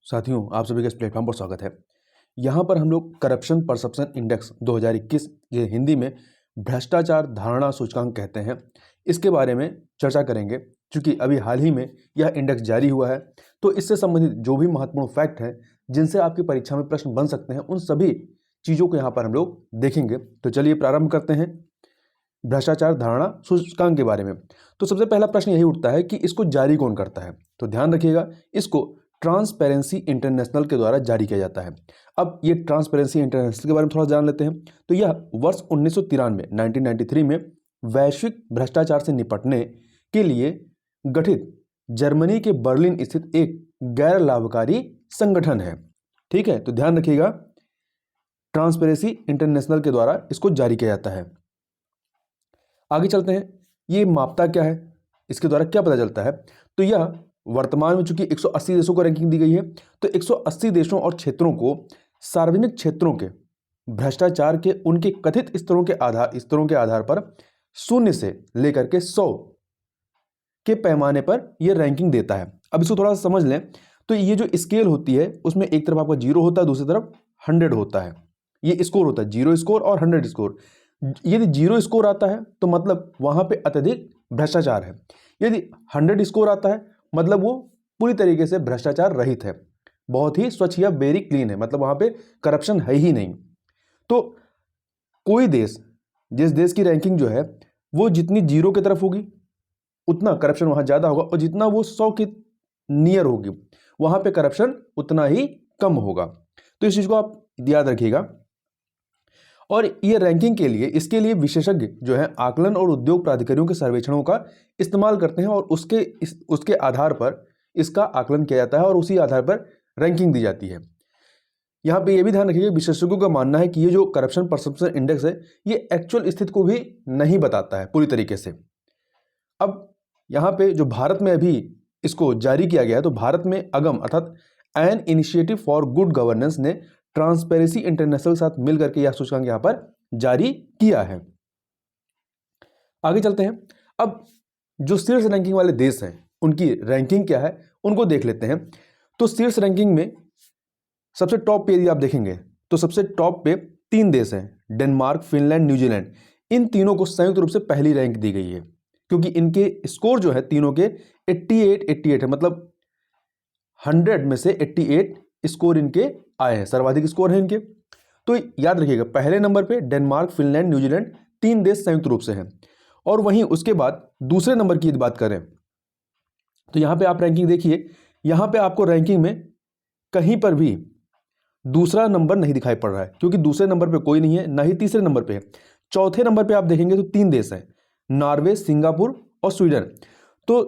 साथियों, आप सभी का इस प्लेटफॉर्म पर स्वागत है। यहाँ पर हम लोग करप्शन परसेप्शन इंडेक्स 2021 ये हिंदी में भ्रष्टाचार धारणा सूचकांक कहते हैं, इसके बारे में चर्चा करेंगे। क्योंकि अभी हाल ही में यह इंडेक्स जारी हुआ है, तो इससे संबंधित जो भी महत्वपूर्ण फैक्ट हैं जिनसे आपकी परीक्षा में प्रश्न बन सकते हैं, उन सभी चीज़ों को यहाँ पर हम लोग देखेंगे। तो चलिए प्रारंभ करते हैं भ्रष्टाचार धारणा सूचकांक के बारे में। तो सबसे पहला प्रश्न यही उठता है कि इसको जारी कौन करता है। तो ध्यान रखिएगा, इसको ट्रांसपेरेंसी इंटरनेशनल के द्वारा जारी किया जाता है। अब ये ट्रांसपेरेंसी इंटरनेशनल के बारे में थोड़ा जान लेते हैं। तो यह वर्ष 1993 में वैश्विक भ्रष्टाचार से निपटने के लिए गठित जर्मनी के बर्लिन स्थित एक गैर लाभकारी संगठन है। ठीक है, तो ध्यान रखिएगा, ट्रांसपेरेंसी इंटरनेशनल के द्वारा इसको जारी किया जाता है। आगे चलते हैं, ये मापता क्या है, इसके द्वारा क्या पता चलता है। तो यह वर्तमान में चूंकि 180 देशों को रैंकिंग दी गई है, तो 180 देशों और क्षेत्रों को सार्वजनिक क्षेत्रों के भ्रष्टाचार के उनके कथित स्तरों के आधार पर 0 से लेकर के 100 के पैमाने पर यह रैंकिंग देता है। अब इसको थोड़ा सा समझ लें, तो ये जो स्केल होती है उसमें एक तरफ आपका 0 होता है, दूसरी तरफ 100 होता है। ये स्कोर होता है 0 स्कोर और 100 स्कोर। यदि 0 स्कोर आता है तो मतलब वहां पे अत्यधिक भ्रष्टाचार है। यदि 100 स्कोर आता है मतलब वो पूरी तरीके से भ्रष्टाचार रहित है, बहुत ही स्वच्छ या वेरी क्लीन है, मतलब वहां पे करप्शन है ही नहीं। तो कोई देश, जिस देश की रैंकिंग जो है वो जितनी 0 की तरफ होगी उतना करप्शन वहां ज्यादा होगा, और जितना वो 100 के नियर होगी वहां पे करप्शन उतना ही कम होगा। तो इस चीज को आप याद रखिएगा। और ये रैंकिंग के लिए, इसके लिए विशेषज्ञ जो है आकलन और उद्योग प्राधिकारियों के सर्वेक्षणों का इस्तेमाल करते हैं, और उसके आधार पर इसका आकलन किया जाता है और उसी आधार पर रैंकिंग दी जाती है। यहाँ पे ये भी ध्यान रखिए, विशेषज्ञों का मानना है कि ये जो करप्शन परसेप्शन इंडेक्स है ये एक्चुअल स्थिति को भी नहीं बताता है पूरी तरीके से। अब यहाँ पे जो भारत में अभी इसको जारी किया गया है, तो भारत में अगम अर्थात an initiative for good governance ने ट्रांसपेरेंसी इंटरनेशनल के साथ मिलकर के यह सूचकांक यहां पर जारी किया है। आगे चलते हैं, अब जो शीर्ष रैंकिंग वाले देश हैं उनकी रैंकिंग क्या है उनको देख लेते हैं। तो शीर्ष रैंकिंग में सबसे टॉप पे यदि आप देखेंगे तो सबसे टॉप पे 3 देश हैं, डेनमार्क, फिनलैंड, न्यूजीलैंड। इन तीनों को संयुक्त रूप से पहली रैंक दी गई है, क्योंकि इनके स्कोर जो है तीनों के 88 है, मतलब 100 में से 88 स्कोर इनके आए हैं, सर्वाधिक स्कोर है इनके। तो याद रखिएगा, पहले नंबर पे डेनमार्क, फिनलैंड, न्यूजीलैंड 3 देश संयुक्त रूप से हैं। और वहीं उसके बाद दूसरे नंबर की यदि बात करें तो यहां पे आप रैंकिंग देखिए, यहां पे आपको रैंकिंग में कहीं पर भी दूसरा नंबर नहीं दिखाई पड़ रहा है, क्योंकि दूसरे नंबर पे कोई नहीं है, ना ही तीसरे नंबर पे है। चौथे नंबर पे आप देखेंगे तो 3 देश हैं, नॉर्वे, सिंगापुर और स्वीडन। तो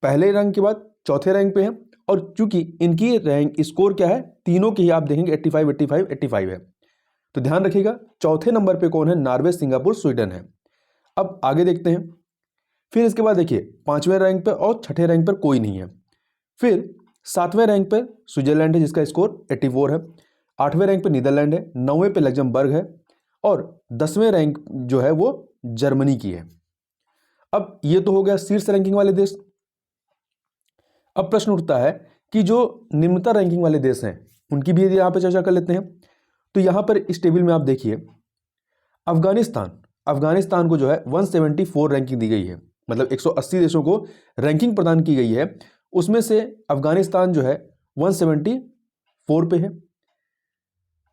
पहले रैंक के बाद चौथे रैंक पे है, और चूंकि इनकी रैंक स्कोर क्या है, तीनों की ही आप देखेंगे 85 85 85 है। तो ध्यान रखिएगा, चौथे नंबर पे कौन है, नॉर्वे, सिंगापुर, स्वीडन है। अब आगे देखते हैं, फिर इसके बाद देखिए 5वें रैंक पर और 6ठे रैंक पर कोई नहीं है। फिर 7वें रैंक पर स्विट्जरलैंड है जिसका स्कोर 84 है। 8वें रैंक पर नीदरलैंड है, 9वें पे लग्जमबर्ग है, और 10वें रैंक जो है वो जर्मनी की है। अब ये तो हो गया शीर्ष रैंकिंग वाले देश। अब प्रश्न उठता है कि जो निम्नतर रैंकिंग वाले देश हैं उनकी भी यदि यहाँ पे चर्चा कर लेते हैं। तो यहाँ पर इस टेबल में आप देखिए, अफगानिस्तान को जो है 174 रैंकिंग दी गई है, मतलब 180 देशों को रैंकिंग प्रदान की गई है, उसमें से अफगानिस्तान जो है 174 पे है,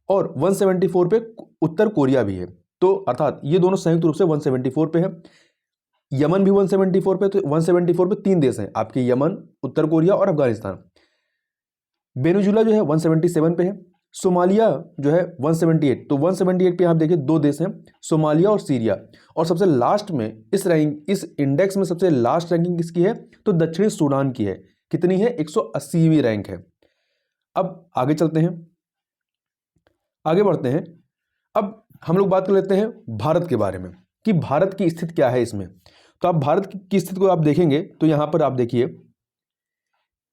और 174 पे उत्तर कोरिया भी है। तो अर्थात ये दोनों संयुक्त रूप से 174 पे है। यमन भी 174 पे, तो 174 पे 3 देश हैं आपके, यमन, उत्तर कोरिया और अफगानिस्तान। वेनेजुला जो है 177 पे है। सोमालिया जो है 178, तो 178 पे आप देखिए 2 देश हैं, सोमालिया और सीरिया। और सबसे लास्ट में इस इंडेक्स में सबसे लास्ट रैंकिंग किसकी है, तो दक्षिणी सूडान की है। कितनी है, 180वीं रैंक है। अब आगे चलते हैं, आगे बढ़ते हैं। अब हम लोग बात कर लेते हैं भारत के बारे में कि भारत की स्थिति क्या है इसमें। तो आप भारत की स्थिति को आप देखेंगे तो यहां पर आप देखिए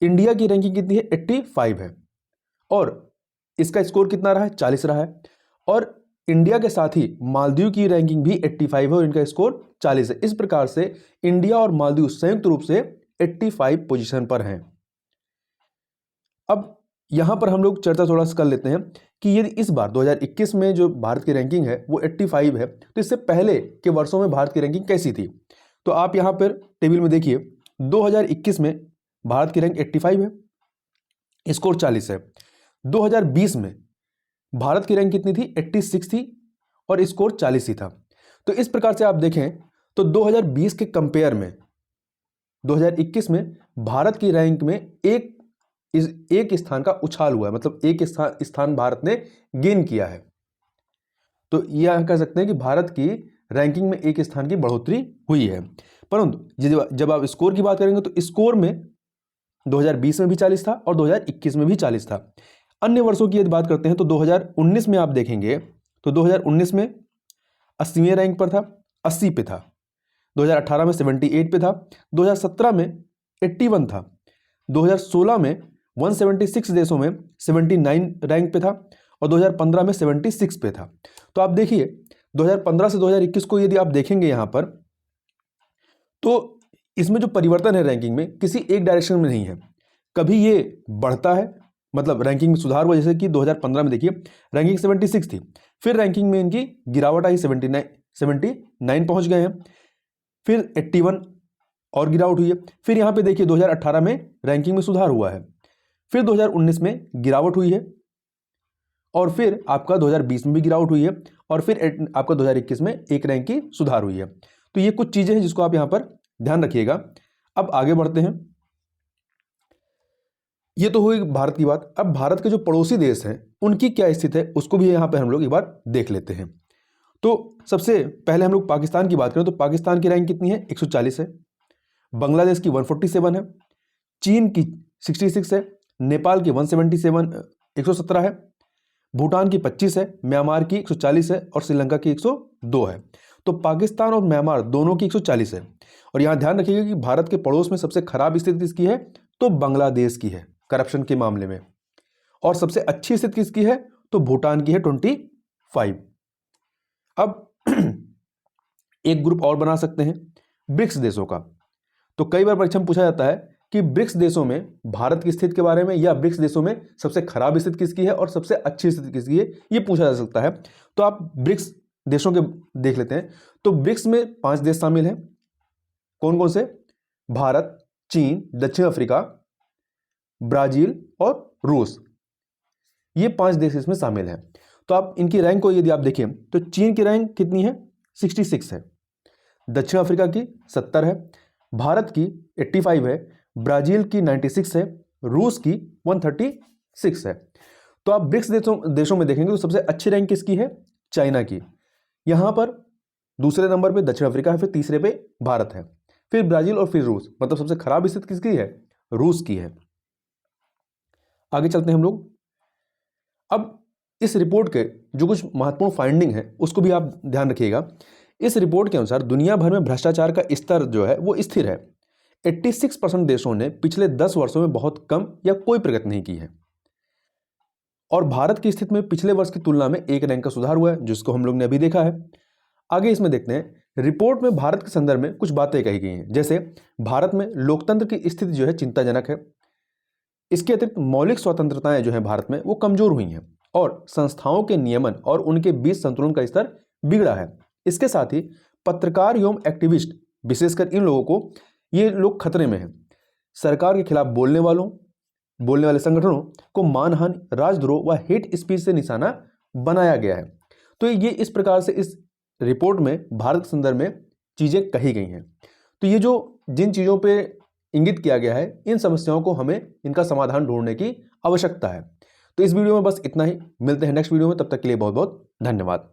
इंडिया की रैंकिंग कितनी है, 85 है, और इसका स्कोर कितना रहा है, 40 रहा है। और इंडिया के साथ ही मालदीव की रैंकिंग भी 85 है और इनका स्कोर 40 है। इस प्रकार से इंडिया और मालदीव संयुक्त रूप से 85 पोजीशन पर हैं। अब यहाँ पर हम लोग चर्चा थोड़ा सा कर लेते हैं कि यदि इस बार 2021 में जो भारत की रैंकिंग है वो 85 है, तो इससे पहले के वर्षों में भारत की रैंकिंग कैसी थी। तो आप यहाँ पर टेबल में देखिए 2021 में भारत की रैंक 85 है, स्कोर 40 है। 2020 में भारत की रैंक कितनी थी, 86 थी और स्कोर 40 ही था। तो इस प्रकार से आप देखें तो 2020 के कंपेयर में 2021 में भारत की रैंक में एक स्थान का उछाल हुआ है, मतलब एक स्थान भारत ने गेन किया है। तो यह कह सकते हैं कि भारत की रैंकिंग में एक स्थान की बढ़ोतरी हुई है। परंतु जब आप स्कोर की बात करेंगे तो स्कोर में 2020 में भी 40 था और 2021 में भी 40 था। अन्य वर्षों की यदि बात करते हैं तो 2019 में आप देखेंगे तो 2019 में 80वें रैंक पर था, 80 पे था। 2018 में 78 पे था, 2017 में 81 था, 2016 में 176 देशों में 79 रैंक पे था और 2015 में 76 पे था। तो आप देखिए 2015 से 2021 को यदि आप देखेंगे यहाँ पर, तो इसमें जो परिवर्तन है रैंकिंग में किसी एक डायरेक्शन में नहीं है। कभी ये बढ़ता है, मतलब रैंकिंग में सुधार हुआ, जैसे कि 2015 में देखिए रैंकिंग 76 थी, फिर रैंकिंग में इनकी गिरावट आई, 79 पहुंच गए हैं, फिर 81 और गिरावट हुई है। फिर यहाँ पे देखिए 2018 में रैंकिंग में सुधार हुआ है, फिर 2019 में गिरावट हुई है और फिर आपका 2020 में भी गिरावट हुई है और फिर आपका 2021 में एक रैंक की सुधार हुई है। तो ये कुछ चीजें हैं जिसको आप यहाँ पर ध्यान रखिएगा। अब आगे बढ़ते हैं। ये तो हुई भारत की बात। अब भारत के जो पड़ोसी देश हैं उनकी क्या स्थिति है उसको भी यहाँ पर हम लोग एक बार देख लेते हैं। तो सबसे पहले हम लोग पाकिस्तान की बात करें तो पाकिस्तान की रैंक कितनी है, 140 है। बांग्लादेश की 147 है, चीन की 66 है, नेपाल की 177 117 है, भूटान की 25 है, म्यांमार की 140 है और श्रीलंका की 102 है। तो पाकिस्तान और म्यांमार दोनों की 140 है। और यहाँ ध्यान रखिएगा कि भारत के पड़ोस में सबसे खराब स्थिति किसकी है, तो बांग्लादेश की है करप्शन के मामले में, और सबसे अच्छी स्थिति किसकी है, तो भूटान की है 25। अब एक ग्रुप और बना सकते हैं ब्रिक्स देशों का। तो कई बार परीक्षा में पूछा जाता है कि ब्रिक्स देशों में भारत की स्थिति के बारे में या ब्रिक्स देशों में सबसे खराब स्थिति किसकी है और सबसे अच्छी स्थिति किसकी है, ये पूछा जा सकता है। तो आप ब्रिक्स देशों के देख लेते हैं। तो ब्रिक्स में 5 देश शामिल हैं। कौन कौन से, भारत, चीन, दक्षिण अफ्रीका, ब्राजील और रूस, ये 5 देश इसमें शामिल हैं। तो आप इनकी रैंक को यदि आप देखें तो चीन की रैंक कितनी है, 66 है, दक्षिण अफ्रीका की 70 है, भारत की 85 है, ब्राजील की 96 है, रूस की 136 है। तो आप ब्रिक्स देशों में देखेंगे तो सबसे अच्छी रैंक किसकी है, चाइना की। यहां पर दूसरे नंबर पे दक्षिण अफ्रीका है, फिर तीसरे पे भारत है, फिर ब्राजील और फिर रूस। मतलब सबसे खराब स्थिति किसकी है, रूस की है। आगे चलते हैं हम लोग। अब इस रिपोर्ट के जो कुछ महत्वपूर्ण फाइंडिंग है उसको भी आप ध्यान रखिएगा। इस रिपोर्ट के अनुसार दुनिया भर में भ्रष्टाचार का स्तर जो है वो स्थिर है। 86% देशों ने पिछले 10 वर्षों में बहुत कम या कोई प्रगति नहीं की है और भारत की स्थिति में पिछले वर्ष की तुलना में एक रैंक का सुधार हुआ है, जिसको हम लोग ने अभी देखा है। आगे इसमें देखते हैं। रिपोर्ट में भारत के संदर्भ में कुछ बातें कही गई हैं, जैसे भारत में लोकतंत्र की स्थिति जो है चिंताजनक है। इसके अतिरिक्त मौलिक स्वतंत्रताएं जो है भारत में वो कमजोर हुई हैं और संस्थाओं के नियमन और उनके बीच संतुलन का स्तर बिगड़ा है। इसके साथ ही पत्रकार एवं एक्टिविस्ट, विशेषकर इन लोगों को, ये लोग खतरे में हैं। सरकार के खिलाफ बोलने वाले संगठनों को मानहानि, राजद्रोह व हेट स्पीच से निशाना बनाया गया है। तो ये इस प्रकार से इस रिपोर्ट में भारत के संदर्भ में चीजें कही गई हैं। तो ये जो जिन चीजों पे इंगित किया गया है, इन समस्याओं को हमें इनका समाधान ढूंढने की आवश्यकता है। तो इस वीडियो में बस इतना ही। मिलते हैं नेक्स्ट वीडियो में, तब तक के लिए बहुत बहुत धन्यवाद।